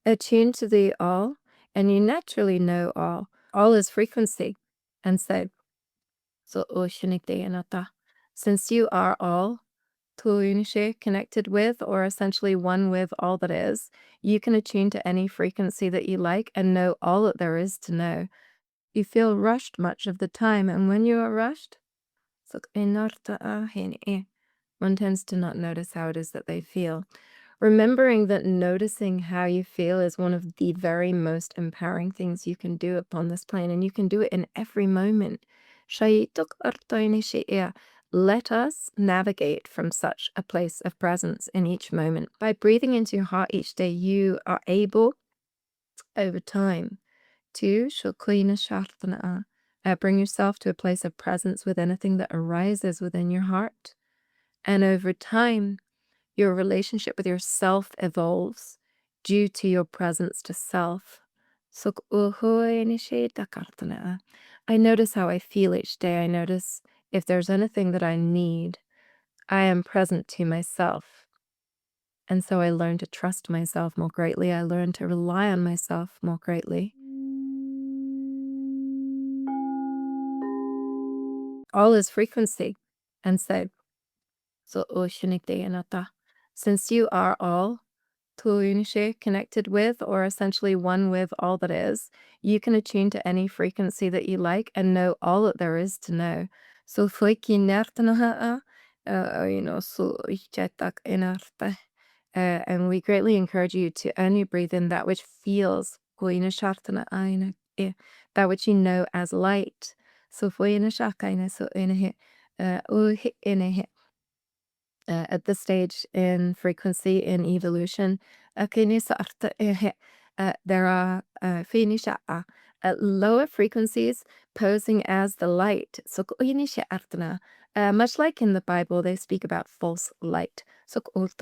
attune to the all, and you naturally know all. All is frequency. And so Oshinigdeyanata. Since you are all, Tuunishe, connected with or essentially one with all that is, you can attune to any frequency that you like and know all that there is to know. You feel rushed much of the time, and when you are rushed, one tends to not notice how it is that they feel. Remembering that noticing how you feel is one of the very most empowering things you can do upon this plane, and you can do it in every moment. Let us navigate from such a place of presence in each moment. By breathing into your heart each day, you are able, over time, to bring yourself to a place of presence with anything that arises within your heart. And over time, your relationship with yourself evolves due to your presence to self. I notice how I feel each day. I notice if there's anything that I need. I am present to myself. And so I learn to trust myself more greatly. I learn to rely on myself more greatly. All is frequency. And so Oshinigdeyanata. Since you are all, Tuunishe, connected with or essentially one with all that is, you can attune to any frequency that you like and know all that there is to know. So and we greatly encourage you to only breathe in that which feels that which you know as light. So at this stage in frequency in evolution, there are lower frequencies posing as the light. So much like in the Bible, they speak about false light. So look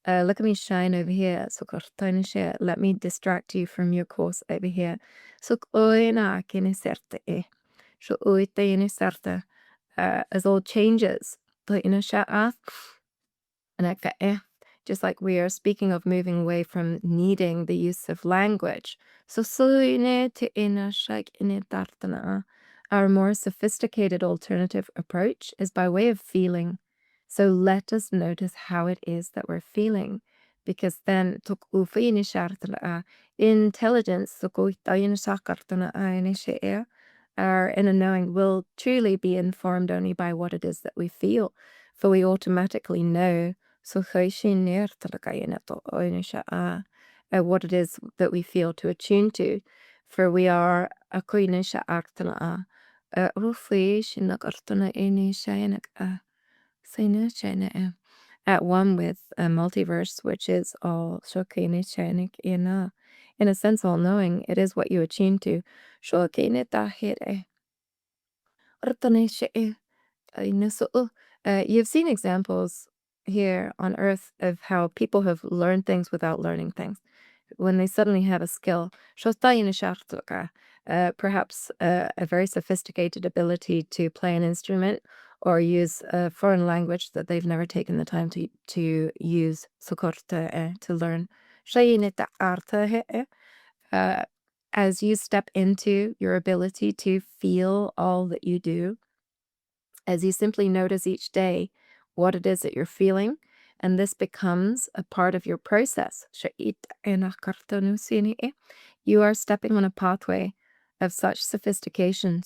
at me shine over here. So let me distract you from your course over here. So as all changes. And just like we are speaking of moving away from needing the use of language. So our more sophisticated alternative approach is by way of feeling. So let us notice how it is that we're feeling. Because then intelligence our inner knowing will truly be informed only by what it is that we feel. For we automatically know what it is that we feel to attune to. For we are at one with a multiverse, which is all in a sense, all knowing. It is what you attune to. You've seen examples here on Earth of how people have learned things without learning things. When they suddenly have a skill, perhaps a very sophisticated ability to play an instrument or use a foreign language that they've never taken the time to use, to learn. Uh, as you step into your ability to feel all that you do, as you simply notice each day what it is that you're feeling, and this becomes a part of your process. You are stepping on a pathway of such sophistication.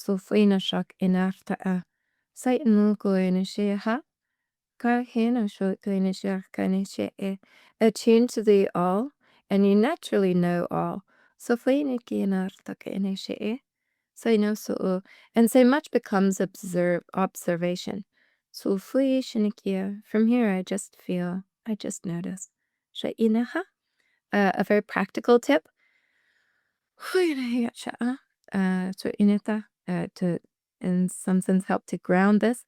Attune to the all, and you naturally know all. So and so much becomes observation. From here I just feel, I just notice. A very practical tip. To in some sense help to ground this.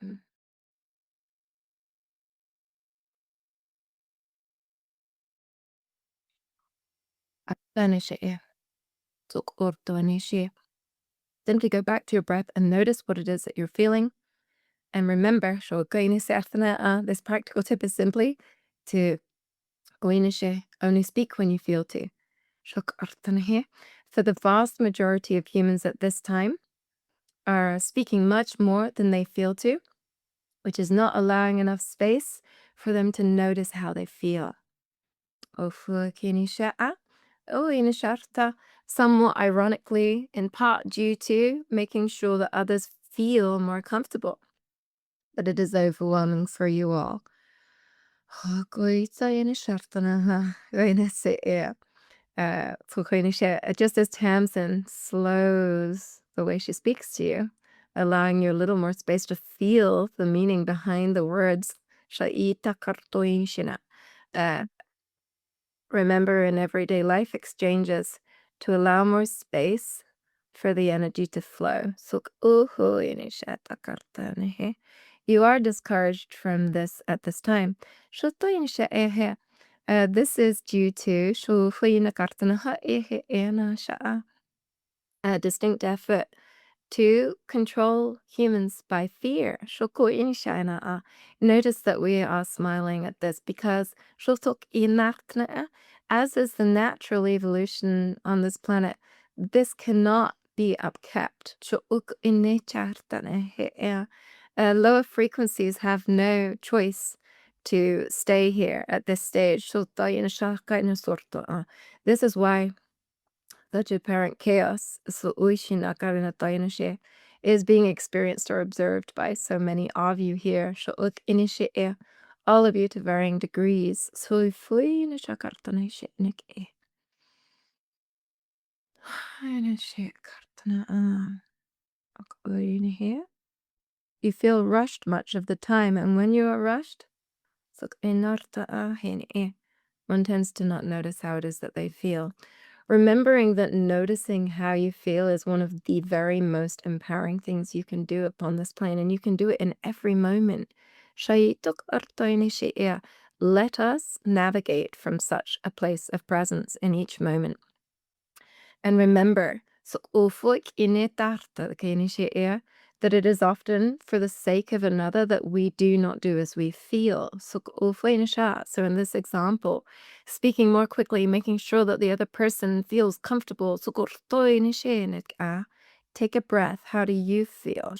Mm. Simply go back to your breath and notice what it is that you're feeling, And remember, this practical tip is simply to only speak when you feel to. For the vast majority of humans at this time are speaking much more than they feel to, which is not allowing enough space for them to notice how they feel. Somewhat ironically, in part due to making sure that others feel more comfortable. But it is overwhelming for you all. Just as Tamsin slows the way she speaks to you, allowing you a little more space to feel the meaning behind the words. Uh, Remember in everyday life exchanges to allow more space for the energy to flow. You are discouraged from this at this time. This is due to a distinct effort to control humans by fear. Notice that we are smiling at this because as is the natural evolution on this planet, this cannot be upkept. Lower frequencies have no choice to stay here at this stage. This is why such apparent chaos is being experienced or observed by so many of you here. All of you to varying degrees. You feel rushed much of the time, and when you are rushed, one tends to not notice how it is that they feel. Remembering that noticing how you feel is one of the very most empowering things you can do upon this plane, and you can do it in every moment. Let us navigate from such a place of presence in each moment. And remember, that it is often for the sake of another that we do not do as we feel. So in this example, speaking more quickly, making sure that the other person feels comfortable. Take a breath. How do you feel?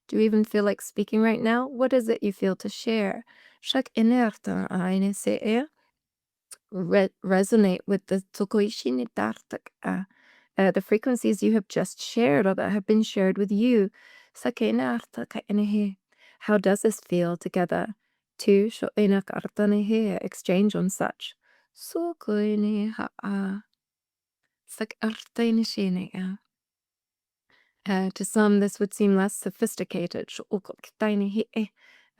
Do you even feel like speaking right now? What is it you feel to share? Resonate with the the frequencies you have just shared or that have been shared with you. How does this feel together? To exchange on such. To some, this would seem less sophisticated.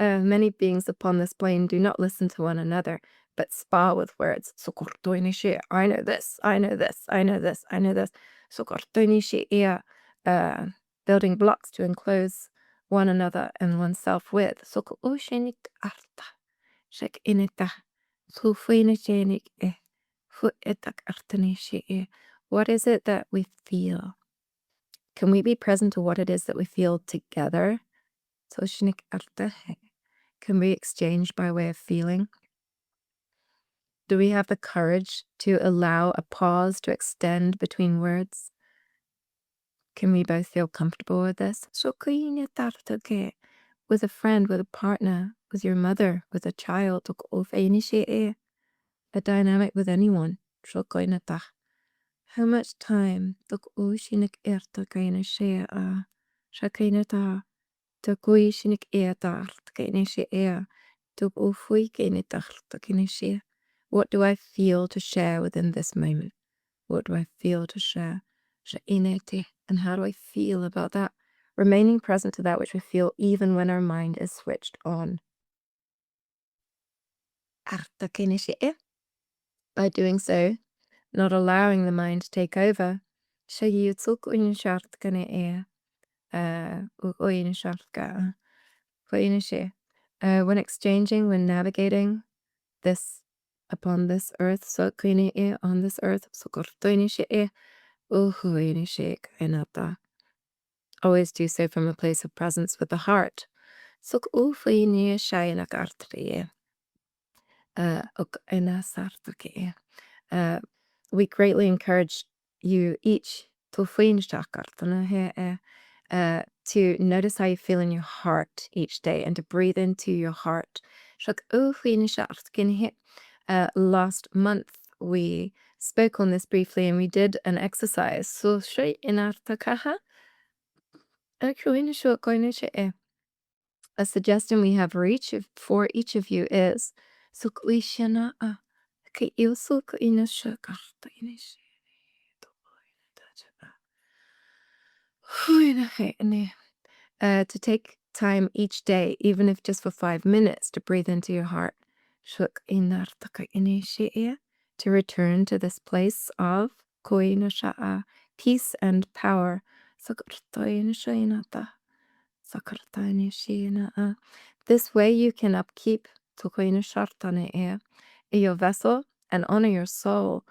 Many beings upon this plane do not listen to one another, but spar with words. I know this, I know this, I know this, I know this. Building blocks to enclose one another and oneself with. What is it that we feel? Can we be present to what it is that we feel together? Can we exchange by way of feeling? Do we have the courage to allow a pause to extend between words? Can we both feel comfortable with this? With a friend, with a partner, with your mother, with a child, a dynamic with anyone. How much time what do I feel to share within this moment? What do I feel to share? And how do I feel about that? Remaining present to that which we feel even when our mind is switched on. By doing so, not allowing the mind to take over, when exchanging, when navigating this upon this earth, on this earth, always do so from a place of presence with the heart. Sok ufini shaina kartri. Ok ena sartake. We greatly encourage you each to to notice how you feel in your heart each day and to breathe into your heart. Last month we spoke on this briefly and we did an exercise. So a suggestion we have for each of you is to take time each day, even if just for 5 minutes, to breathe into your heart. To return to this place of peace and power. This way you can upkeep your vessel and honor your soul.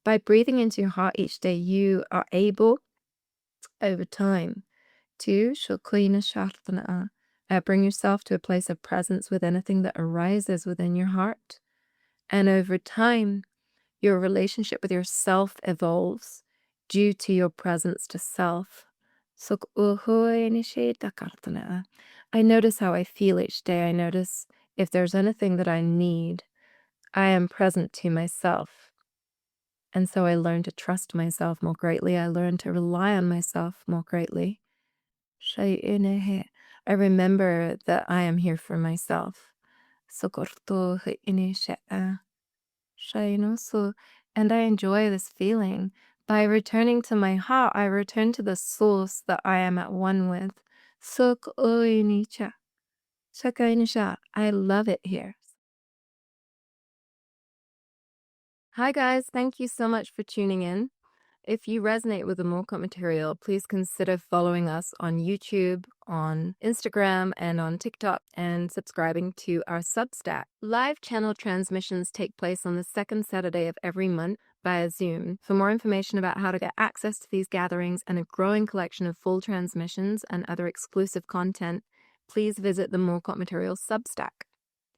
By breathing into your heart each day, you are able, over time, to bring yourself to a place of presence with anything that arises within your heart. And over time, your relationship with yourself evolves due to your presence to self. I notice how I feel each day. I notice if there's anything that I need. I am present to myself. And so I learn to trust myself more greatly. I learn to rely on myself more greatly. I remember that I am here for myself. And I enjoy this feeling. By returning to my heart, I return to the source that I am at one with. I love it here. Hi guys, thank you so much for tuning in. If you resonate with the Morcott material, please consider following us on YouTube, on Instagram, and on TikTok, and subscribing to our Substack. Live channel transmissions take place on the second Saturday of every month via Zoom. For more information about how to get access to these gatherings and a growing collection of full transmissions and other exclusive content, please visit the Morcott material Substack.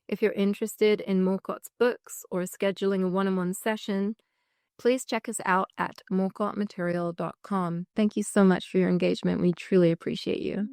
If you're interested in Morcott's books or scheduling a one-on-one session, please check us out at morcottmaterial.com. Thank you so much for your engagement. We truly appreciate you.